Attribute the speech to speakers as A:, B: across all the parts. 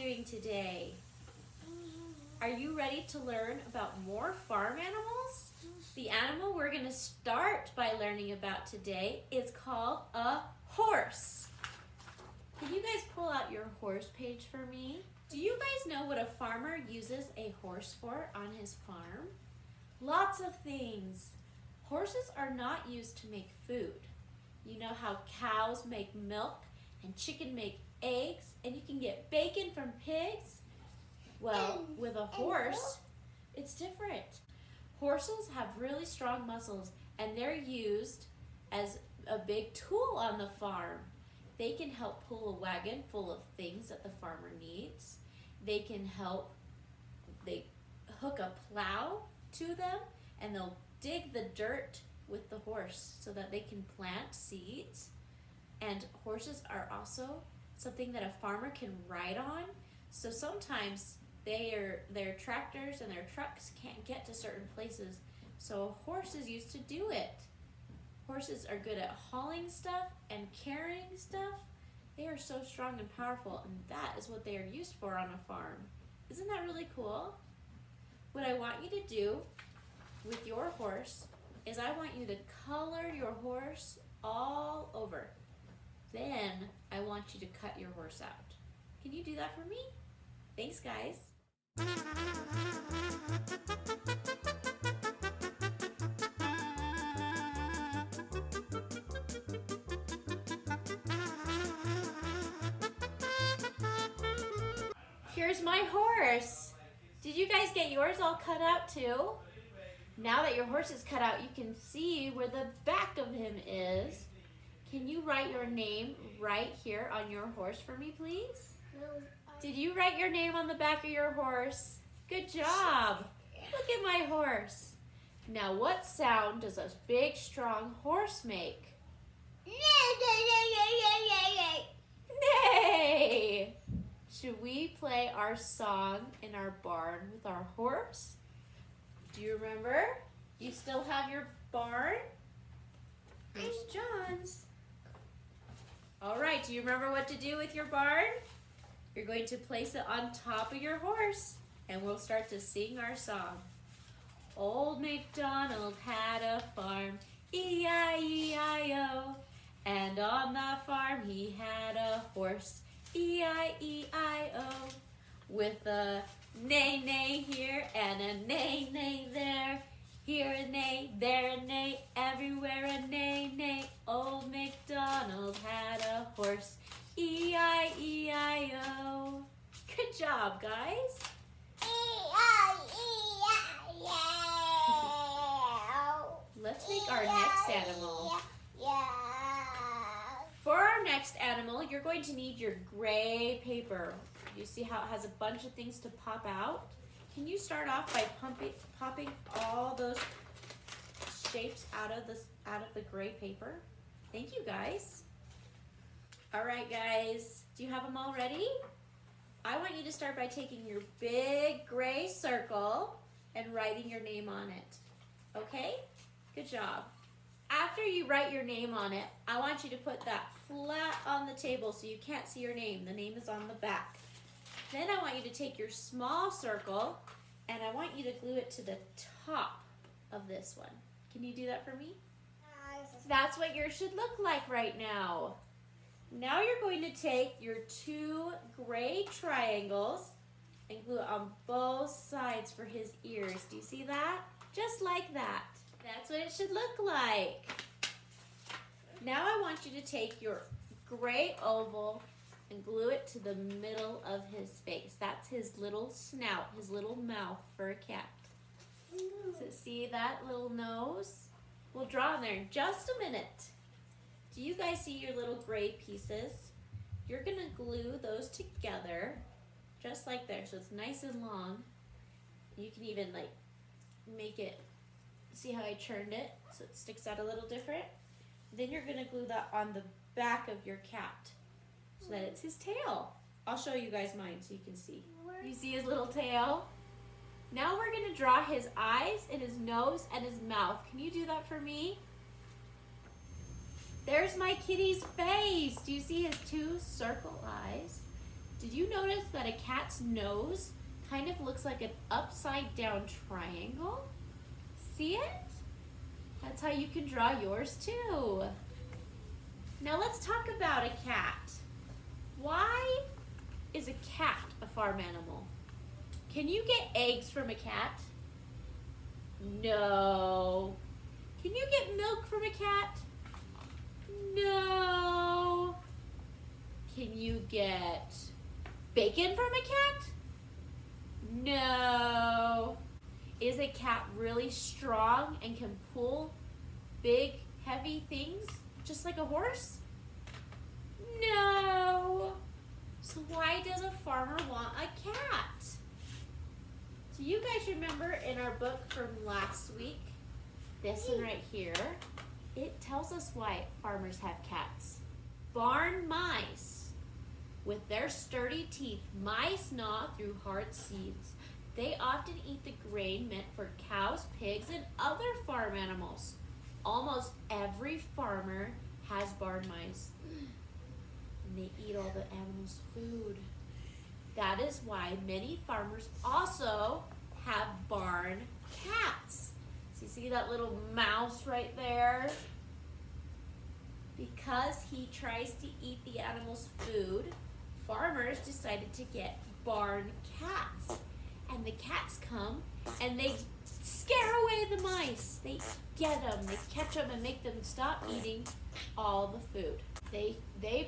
A: doing today? Are you ready to learn about more farm animals? The animal we're going to start by learning about today is called a horse. Can you guys pull out your horse page for me? Do you guys know what a farmer uses a horse for on his farm? Lots of things. Horses are not used to make food. You know how cows make milk and chicken make eggs and you can get bacon from pigs? Well, with a horse, it's different. Horses have really strong muscles and they're used as a big tool on the farm. They can help pull a wagon full of things that the farmer needs. They hook a plow to them and they'll dig the dirt with the horse so that they can plant seeds. And horses are also something that a farmer can ride on. So sometimes their tractors and their trucks can't get to certain places. So a horse is used to do it. Horses are good at hauling stuff and carrying stuff. They are so strong and powerful, and that is what they are used for on a farm. Isn't that really cool? What I want you to do with your horse is I want you to color your horse all over. Then I want you to cut your horse out. Can you do that for me? Thanks, guys. Here's my horse. Did you guys get yours all cut out too? Now that your horse is cut out, you can see where the back of him is. Can you write your name right here on your horse for me, please?
B: No.
A: Did you write your name on the back of your horse? Good job. Look at my horse. Now, what sound does a big, strong horse make? Neigh! Should we play our song in our barn with our horse? Do you remember? You still have your barn? Here's John's. All right, do you remember what to do with your barn? You're going to place it on top of your horse, and we'll start to sing our song. Old MacDonald had a farm, E-I-E-I-O, and on the farm he had a horse, E-I-E-I-O, with a neigh-neigh here and a neigh-neigh there. Here a neigh, there a neigh, everywhere a neigh-neigh. Old MacDonald had a horse, E-I-E-I-O. Good job, guys.
B: E-I-E-I-O.
A: Let's make our next animal.
B: Yeah.
A: For our next animal, you're going to need your gray paper. You see how it has a bunch of things to pop out? Can you start off by popping all those shapes out of the gray paper? Thank you, guys. All right, guys, do you have them all ready? I want you to start by taking your big gray circle and writing your name on it. Okay? Good job. After you write your name on it, I want you to put that flat on the table so you can't see your name. The name is on the back. Then I want you to take your small circle and I want you to glue it to the top of this one. Can you do that for me? That's what yours should look like right now. Now you're going to take your two gray triangles and glue it on both sides for his ears. Do you see that? Just like that. That's what it should look like. Now I want you to take your gray oval and glue it to the middle of his face. That's his little snout, his little mouth for a cat. So see that little nose? We'll draw in there in just a minute. Do you guys see your little gray pieces? You're gonna glue those together just like there, so it's nice and long. You can even like make it, see how I turned it so it sticks out a little different? Then you're gonna glue that on the back of your cat so that it's his tail. I'll show you guys mine so you can see. You see his little tail? Now we're gonna draw his eyes and his nose and his mouth. Can you do that for me? There's my kitty's face. Do you see his two circle eyes? Did you notice that a cat's nose kind of looks like an upside down triangle? See it? That's how you can draw yours too. Now let's talk about a cat. Why is a cat a farm animal? Can you get eggs from a cat? No. Can you get milk from a cat? No. Can you get bacon from a cat? No. Is a cat really strong and can pull big, heavy things just like a horse? No. So why does a farmer want a cat? Do you guys remember in our book from last week, this one right here, it tells us why farmers have cats. Barn mice. With their sturdy teeth, mice gnaw through hard seeds. They often eat the grain meant for cows, pigs, and other farm animals. Almost every farmer has barn mice. And they eat all the animals' food. That is why many farmers also have barn cats. So you see that little mouse right there? Because he tries to eat the animals' food, farmers decided to get barn cats. And the cats come and they scare away the mice. They get them, they catch them and make them stop eating all the food. They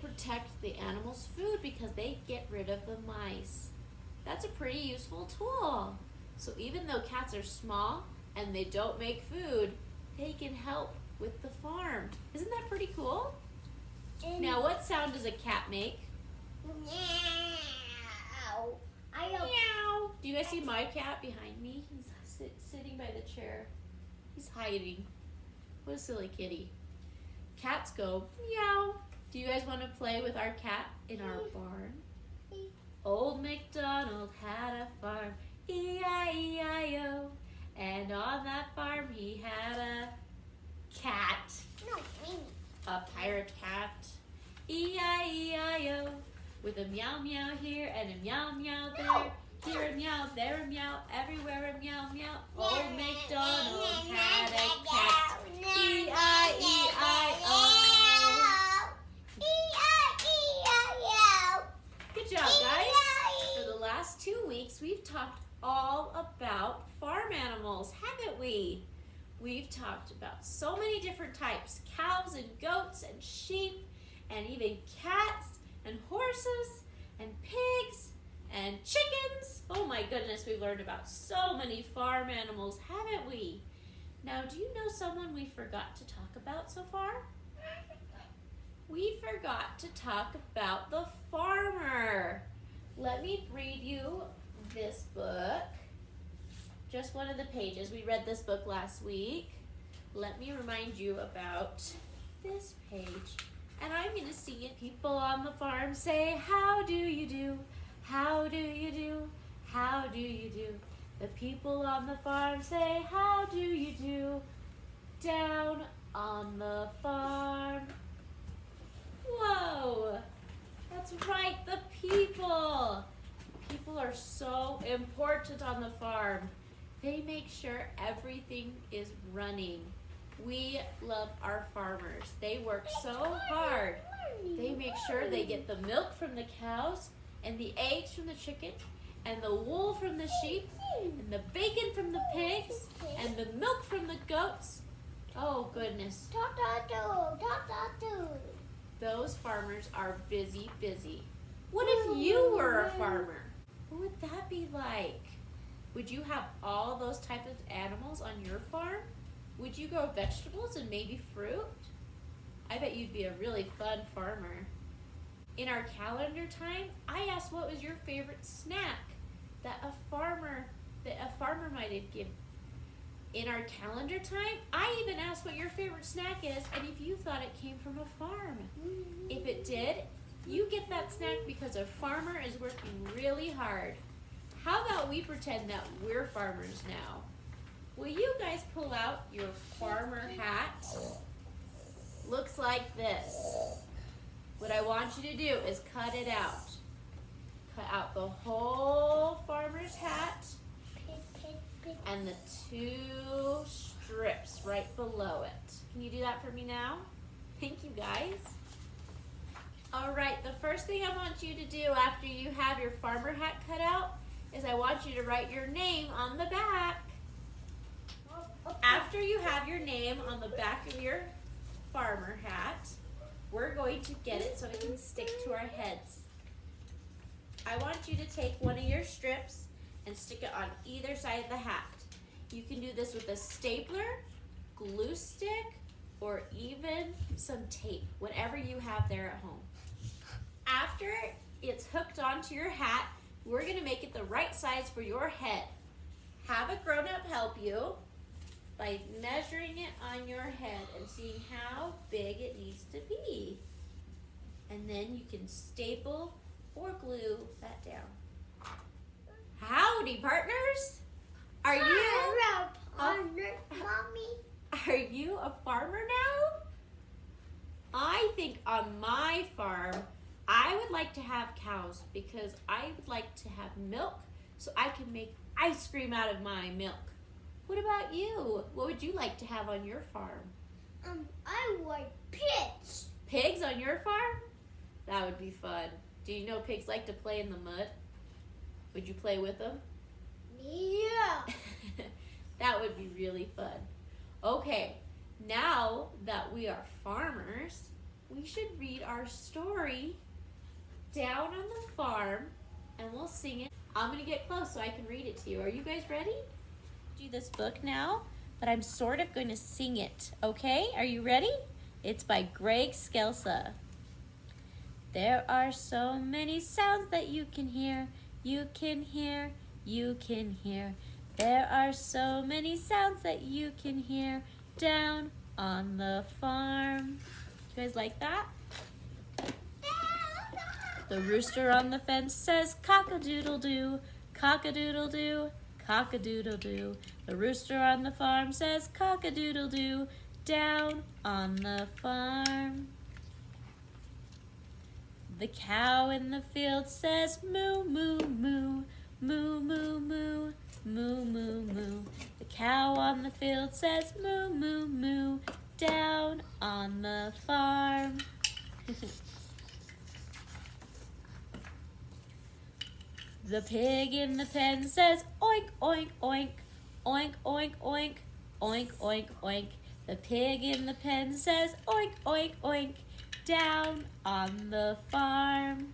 A: protect the animals' food because they get rid of the mice. That's a pretty useful tool. So even though cats are small and they don't make food, they can help with the farm. Isn't that pretty cool? Now what sound does a cat make?
B: Meow.
A: Meow. Do you guys see my cat behind me? He's sitting by the chair. He's hiding. What a silly kitty. Cats go meow. Do you guys want to play with our cat in our barn? Old MacDonald had a farm, E-I-E-I-O. And on that farm he had a cat.
B: No, me.
A: A pirate cat. E-I-E-I-O. With a meow meow here and a meow meow there.
B: No.
A: Here a meow, there a meow, everywhere a meow meow. Old MacDonald had a cat. E-I-E-I-O. Good job, guys. For the last 2 weeks, we've talked all about farm animals, haven't we? We've talked about so many different types, cows and goats and sheep and even cats and horses and pigs and chickens. Oh my goodness, we've learned about so many farm animals, haven't we? Now, do you know someone we forgot to talk about so far? We forgot to talk about the farmer. Let me read you this book. Just one of the pages. We read this book last week. Let me remind you about this page. And I'm going to sing it. People on the farm say, how do you do? How do you do? How do you do? The people on the farm say, how do you do? Down on the farm. Whoa! That's right, the people. People are so important on the farm. They make sure everything is running. We love our farmers. They work so hard. They make sure they get the milk from the cows and the eggs from the chicken and the wool from the sheep and the bacon from the pigs and the milk from the goats. Oh goodness. Those farmers are busy, busy. What if you were a farmer? What would that be like? Would you have all those types of animals on your farm? Would you grow vegetables and maybe fruit? I bet you'd be a really fun farmer. In our calendar time, I asked what was your favorite snack that a farmer might have given. In our calendar time, I even asked what your favorite snack is and if you thought it came from a farm. If it did, you get that snack because a farmer is working really hard. How about we pretend that we're farmers now? Will you guys pull out your farmer hat? Looks like this. What I want you to do is cut it out. cut out the whole farmer's hat
B: Pit, pit.
A: and the 2 strips right below it. Can you do that for me now? Thank you, guys. All right, the first thing I want you to do after you have your farmer hat cut out is I want you to write your name on the back. After you have your name on the back of your farmer hat, we're going to get it so it can stick to our heads. I want you to take one of your strips and stick it on either side of the hat. You can do this with a stapler, glue stick, or even some tape, whatever you have there at home. After it's hooked onto your hat, we're gonna make it the right size for your head. Have a grown-up help you by measuring it on your head and seeing how big it needs to be. And then you can staple or glue that down. Howdy, partners! Are you a farmer now? I think on my farm, I would like to have cows because I would like to have milk so I can make ice cream out of my milk. What about you? What would you like to have on your farm?
B: I like pigs.
A: Pigs on your farm? That would be fun. Do you know pigs like to play in the mud? Would you play with them?
B: Yeah.
A: That would be really fun. Okay, now that we are farmers, we should read our story down on the farm and we'll sing it. I'm gonna get close so I can read it to you. Are you guys ready? Do this book now, but I'm sort of going to sing it, okay? Are you ready? It's by Greg Skelsa. There are so many sounds that you can hear, you can hear, you can hear. There are so many sounds that you can hear down on the farm. You guys like that? The rooster on the fence says cock-a-doodle-doo, cock-a-doodle-doo, cock-a-doodle-doo. The rooster on the farm says cock-a-doodle-doo down on the farm. The cow in the field says moo, moo, moo, moo, moo, moo, moo, moo, moo. The cow on the field says moo, moo, moo down on the farm. The pig in the pen says oink, oink, oink, oink, oink, oink, oink, oink, oink. The pig in the pen says oink, oink, oink, down on the farm.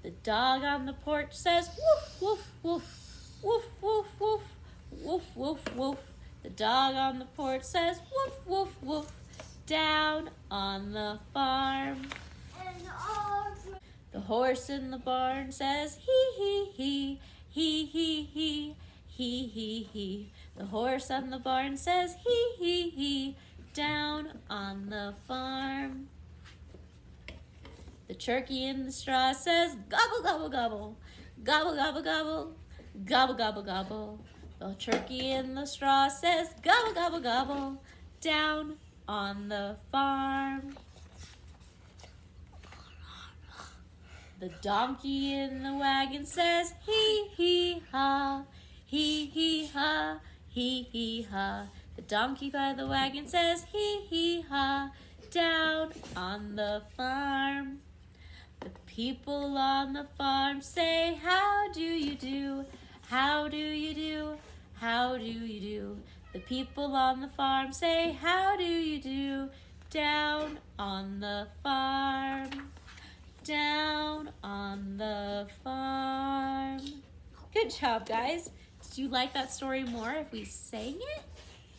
A: The dog on the porch says woof, woof, woof, woof, woof, woof, woof, woof, woof. The dog on the porch says woof, woof, woof, down on the farm. The horse in the barn says hee, hee, hee, hee, hee, hee, hee, hee. The horse on the barn says hee, hee, hee, down on the farm. The turkey in the straw says gobble, gobble, gobble, gobble, gobble, gobble, gobble, gobble, gobble. The turkey in the straw says gobble, gobble, gobble, down on the farm. The donkey in the wagon says hee, hee, ha, hee, hee, ha, hee, hee, ha. The donkey by the wagon says hee, hee, ha, down on the farm. The people on the farm say, how do you do? How do you do? How do you do? The people on the farm say, how do you do? Down on the farm. Down on the farm. Good job, guys. Did you like that story more if we sang it?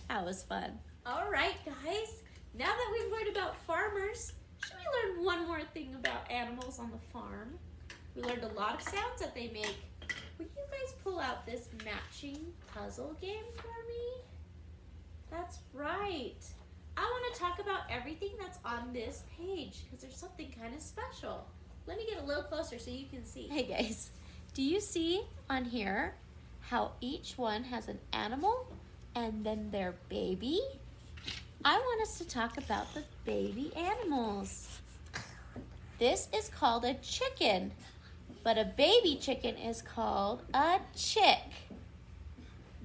A: That was fun. All right, guys. Now that we've learned about farmers, should we learn one more thing about animals on the farm? We learned a lot of sounds that they make. Will you guys pull out this matching puzzle game for me? That's right. I want to talk about everything that's on this page because there's something kind of special. Let me get a little closer so you can see. Hey guys, do you see on here how each one has an animal and then their baby? I want us to talk about the baby animals. This is called a chicken, but a baby chicken is called a chick.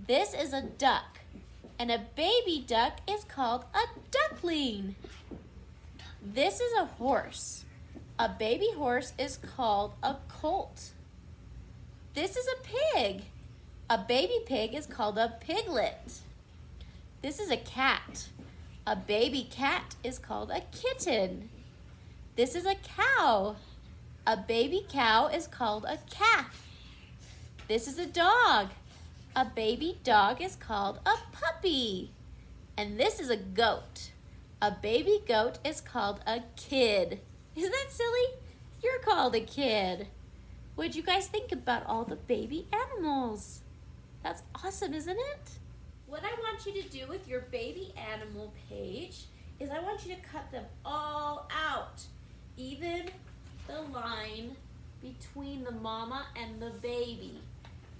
A: This is a duck, and a baby duck is called a duckling. This is a horse. A baby horse is called a colt. This is a pig. A baby pig is called a piglet. This is a cat. A baby cat is called a kitten. This is a cow. A baby cow is called a calf. This is a dog. A baby dog is called a puppy. And this is a goat. A baby goat is called a kid. Isn't that silly? You're called a kid. What'd you guys think about all the baby animals? That's awesome, isn't it? What I want you to do with your baby animal page is I want you to cut them all out. Even the line between the mama and the baby.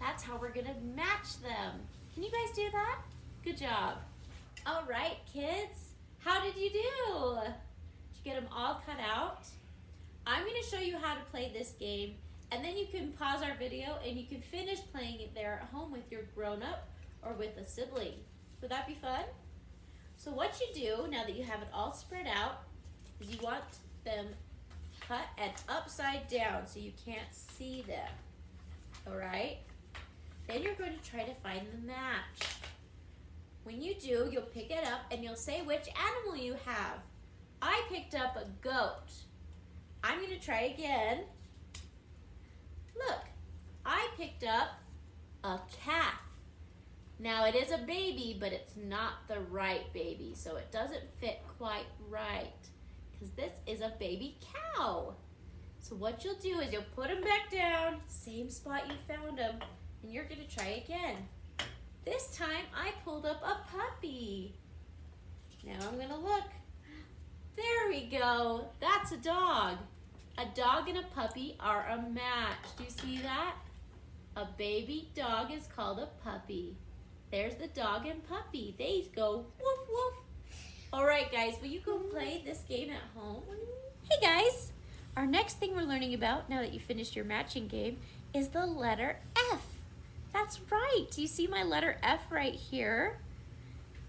A: That's how we're gonna match them. Can you guys do that? Good job. All right, kids, how did you do? Did you get them all cut out? I'm gonna show you how to play this game, and then you can pause our video and you can finish playing it there at home with your grown-up or with a sibling. Would that be fun? So what you do, now that you have it all spread out, is you want them cut and upside down so you can't see them. All right? Then you're going to try to find the match. When you do, you'll pick it up and you'll say which animal you have. I picked up a goat. I'm going to try again. Look, I picked up a calf. Now it is a baby, but it's not the right baby, so it doesn't fit quite right because this is a baby cow. So what you'll do is you'll put them back down, same spot you found them, and you're gonna try again. This time I pulled up a puppy. Now I'm gonna look. There we go, that's a dog. A dog and a puppy are a match. Do you see that? A baby dog is called a puppy. There's the dog and puppy. They go woof woof. All right, guys, will you go play this game at home? Hey, guys. Our next thing we're learning about, now that you finished your matching game, is the letter F. That's right. Do you see my letter F right here?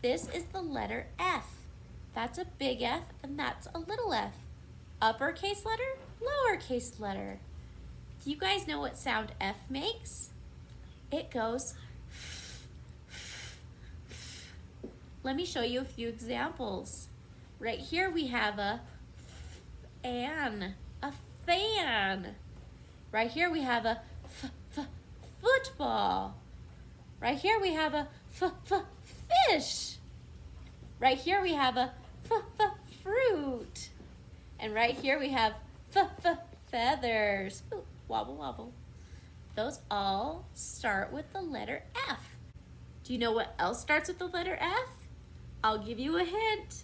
A: This is the letter F. That's a big F, and that's a little f. Uppercase letter, lowercase letter. Do you guys know what sound F makes? It goes. Let me show you a few examples. Right here we have a fan. Right here we have a football. Right here we have a fish. Right here we have a fruit. And right here we have feathers. Ooh, wobble wobble. Those all start with the letter F. Do you know what else starts with the letter F? I'll give you a hint.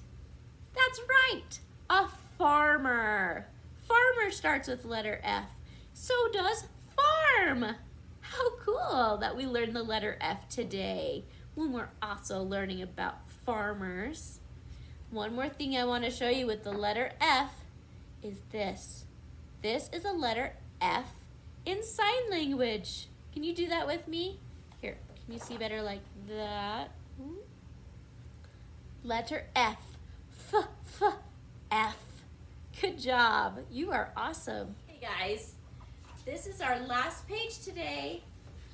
A: That's right, a farmer. Farmer starts with letter F. So does farm. How cool that we learned the letter F today when we're also learning about farmers. One more thing I want to show you with the letter F is this. This is a letter F in sign language. Can you do that with me? Here, can you see better like that? Letter F. F. Good job. You are awesome. Hey guys, this is our last page today.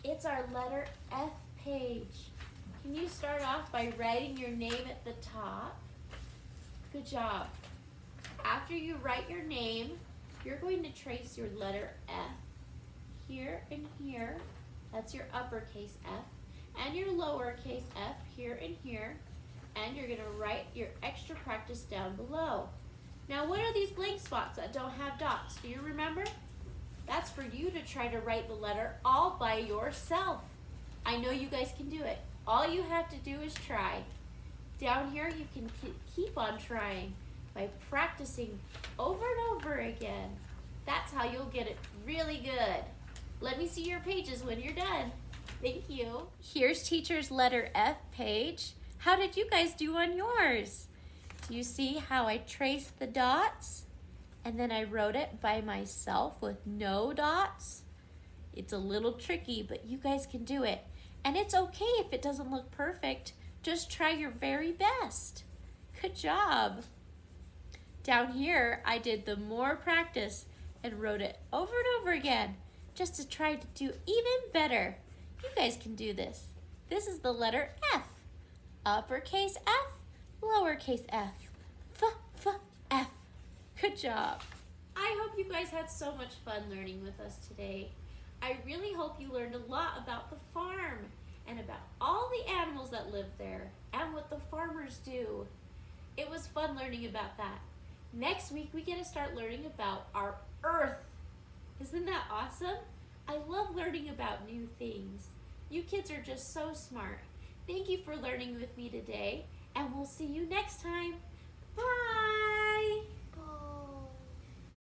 A: It's our letter F page. Can you start off by writing your name at the top? Good job. After you write your name, you're going to trace your letter F here and here. That's your uppercase F. And your lowercase f here and here. And you're going to write your extra practice down below. Now, what are these blank spots that don't have dots? Do you remember? That's for you to try to write the letter all by yourself. I know you guys can do it. All you have to do is try. Down here, you can keep on trying by practicing over and over again. That's how you'll get it really good. Let me see your pages when you're done. Thank you. Here's teacher's letter F page. How did you guys do on yours? Do you see how I traced the dots? and then I wrote it by myself with no dots. It's a little tricky, but you guys can do it. And it's okay if it doesn't look perfect. Just try your very best. Good job. Down here, I did the more practice and wrote it over and over again just to try to do even better. You guys can do this. This is the letter F. Uppercase F, lowercase f. F. Good job. I hope you guys had so much fun learning with us today. I really hope you learned a lot about the farm and about all the animals that live there and what the farmers do. It was fun learning about that. Next week, we get to start learning about our earth. Isn't that awesome? I love learning about new things. You kids are just so smart. Thank you for learning with me today, and we'll see you next time. Bye!